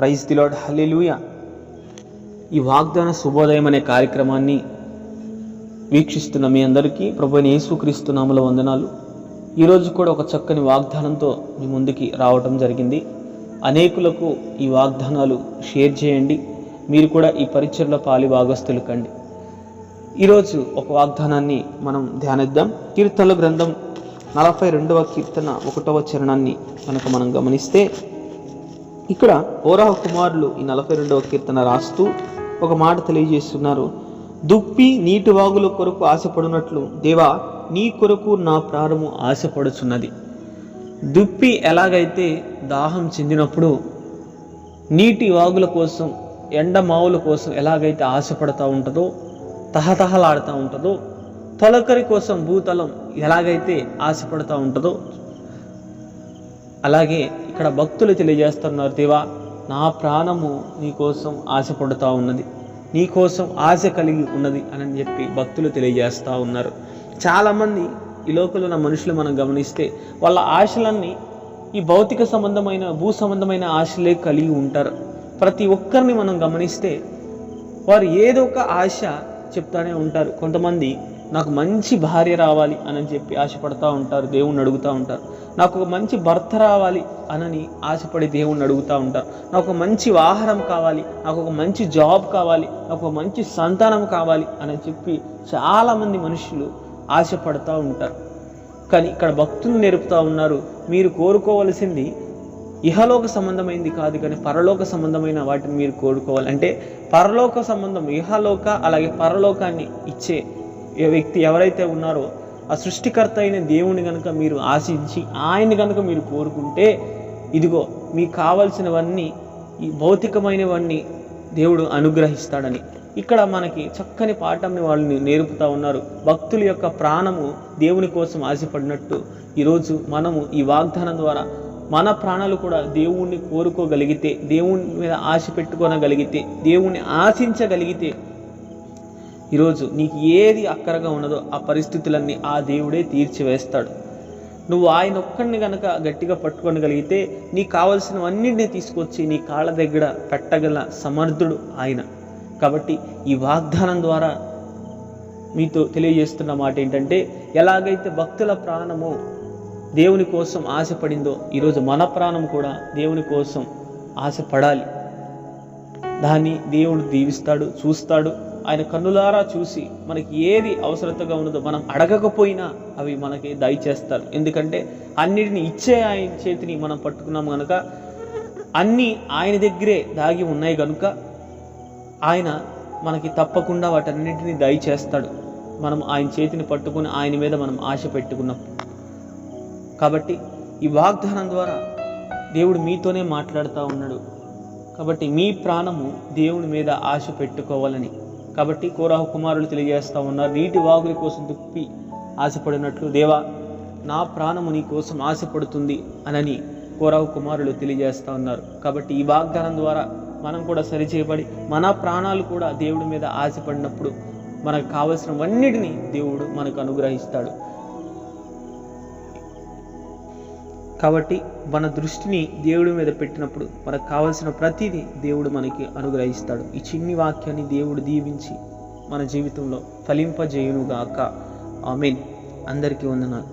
Praise the lord, హల్లెలూయా. ఈ వాగ్దాన శుభోదయం అనే కార్యక్రమాన్ని వీక్షిస్తున్న మీ అందరికీ ప్రభువైన యేసుక్రీస్తు నామములో వందనాలు. ఈరోజు కూడా ఒక చక్కని వాగ్దానంతో మీ ముందుకి రావటం జరిగింది. అనేకులకు ఈ వాగ్దానాలు షేర్ చేయండి. మీరు కూడా ఈ పరిచర్లో పాలి భాగస్తులు కండి. ఈరోజు ఒక వాగ్దానాన్ని మనం ధ్యానిద్దాం. కీర్తనల గ్రంథం 42వ కీర్తన 1వ చరణాన్ని కనుక మనం గమనిస్తే, ఇక్కడ కోరహు కుమారులు ఈ 42వ కీర్తన రాస్తూ ఒక మాట తెలియజేస్తున్నారు. దుప్పి నీటి వాగుల కొరకు ఆశపడినట్లు దేవా, నీ కొరకు నా ప్రాణము ఆశపడుచున్నది. దుప్పి ఎలాగైతే దాహం చెందినప్పుడు నీటి వాగుల కోసం, ఎండమావుల కోసం ఎలాగైతే ఆశపడుతూ ఉంటుందో, తహతహలాడుతూ ఉంటుందో, తొలకరి కోసం భూతలం ఎలాగైతే ఆశపడుతూ ఉంటుందో, అలాగే ఇక్కడ భక్తులు తెలియజేస్తున్నారు, దేవా నా ప్రాణము నీ కోసం ఆశపడుతూ ఉన్నది, నీ కోసం ఆశ కలిగి ఉన్నది అని చెప్పి భక్తులు తెలియజేస్తూ ఉన్నారు. చాలామంది ఈ లోకంలో ఉన్న మనుషులు మనం గమనిస్తే వాళ్ళ ఆశలన్నీ ఈ భౌతిక సంబంధమైన, భూ సంబంధమైన ఆశలే కలిగి ఉంటారు. ప్రతి ఒక్కరిని మనం గమనిస్తే వారు ఏదో ఒక ఆశ చెప్తానే ఉంటారు. కొంతమంది నాకు మంచి భార్య రావాలి అని చెప్పి ఆశపడుతూ ఉంటారు, దేవుణ్ణి అడుగుతూ ఉంటారు. నాకు ఒక మంచి భర్త రావాలి అని ఆశపడి దేవుణ్ణి అడుగుతూ ఉంటారు. నాకు ఒక మంచి ఆహారం కావాలి, నాకు ఒక మంచి జాబ్ కావాలి, నాకు ఒక మంచి సంతానం కావాలి అని చెప్పి చాలామంది మనుషులు ఆశపడుతూ ఉంటారు. కానీ ఇక్కడ భక్తులు నేర్పుతూ ఉన్నారు, మీరు కోరుకోవలసింది ఇహలోక సంబంధమైంది కాదు, కానీ పరలోక సంబంధమైన వాటిని మీరు కోరుకోవాలి. అంటే పరలోక సంబంధం, ఇహలోక అలాగే పరలోకాన్ని ఇచ్చే వ్యక్తి ఎవరైతే ఉన్నారో ఆ సృష్టికర్త అయిన దేవుని కనుక మీరు ఆశించి ఆయన్ని కనుక మీరు కోరుకుంటే, ఇదిగో మీకు కావలసినవన్నీ, ఈ భౌతికమైనవన్నీ దేవుడు అనుగ్రహిస్తాడని ఇక్కడ మనకి చక్కని పాఠంని వాళ్ళని నేర్పుతూ ఉన్నారు. భక్తుల యొక్క ప్రాణము దేవుని కోసం ఆశపడినట్టు ఈరోజు మనము ఈ వాగ్దానం ద్వారా మన ప్రాణాలు కూడా దేవుణ్ణి కోరుకోగలిగితే, దేవుని మీద ఆశ పెట్టుకోనగలిగితే, దేవుణ్ణి ఆశించగలిగితే, ఈరోజు నీకు ఏది అక్కరగా ఉన్నదో ఆ పరిస్థితులన్నీ ఆ దేవుడే తీర్చివేస్తాడు. నువ్వు ఆయన ఒక్కడిని కనుక గట్టిగా పట్టుకోగలిగితే నీకు కావలసినవన్నింటినీ తీసుకొచ్చి నీ కాళ్ళ దగ్గర పెట్టగల సమర్థుడు ఆయన. కాబట్టి ఈ వాగ్దానం ద్వారా మీతో తెలియజేస్తున్న మాట ఏంటంటే, ఎలాగైతే భక్తుల ప్రాణము దేవుని కోసం ఆశపడిందో, ఈరోజు మన ప్రాణం కూడా దేవుని కోసం ఆశపడాలి. దాన్ని దేవుడు దీవిస్తాడు, చూస్తాడు. ఆయన కన్నులారా చూసి మనకి ఏది అవసరతగా ఉన్నదో మనం అడగకపోయినా అవి మనకి దయచేస్తారు. ఎందుకంటే అన్నిటిని ఇచ్చే ఆయన చేతిని మనం పట్టుకున్నాం కనుక, అన్నీ ఆయన దగ్గరే దాగి ఉన్నాయి కనుక ఆయన మనకి తప్పకుండా వాటన్నిటిని దయచేస్తాడు, మనం ఆయన చేతిని పట్టుకుని ఆయన మీద మనం ఆశ పెట్టుకున్నాం. కాబట్టి ఈ వాగ్దానం ద్వారా దేవుడు మీతోనే మాట్లాడుతూ ఉన్నాడు. కాబట్టి మీ ప్రాణము దేవుని మీద ఆశ పెట్టుకోవాలని. కాబట్టి కోరహు కుమారులు తెలియజేస్తూ ఉన్నారు, నీటి వాగుల కోసం దుప్పి ఆశపడినట్లు దేవా నా ప్రాణము నీ కోసం ఆశపడుతుంది అని కోరహు కుమారులు తెలియజేస్తూ ఉన్నారు. కాబట్టి ఈ వాగ్దానం ద్వారా మనం కూడా సరిచేయబడి మన ప్రాణాలు కూడా దేవుడి మీద ఆశపడినప్పుడు మనకు కావలసినవన్నిటినీ దేవుడు మనకు అనుగ్రహిస్తాడు. కాబట్టి మన దృష్టిని దేవుడి మీద పెట్టినప్పుడు మనకు కావలసిన ప్రతిదీ దేవుడు మనకి అనుగ్రహిస్తాడు. ఈ చిన్ని వాక్యాన్ని దేవుడు దీవించి మన జీవితంలో ఫలింపజేయునుగాక. ఆమేన్. అందరికీ వందనాలు.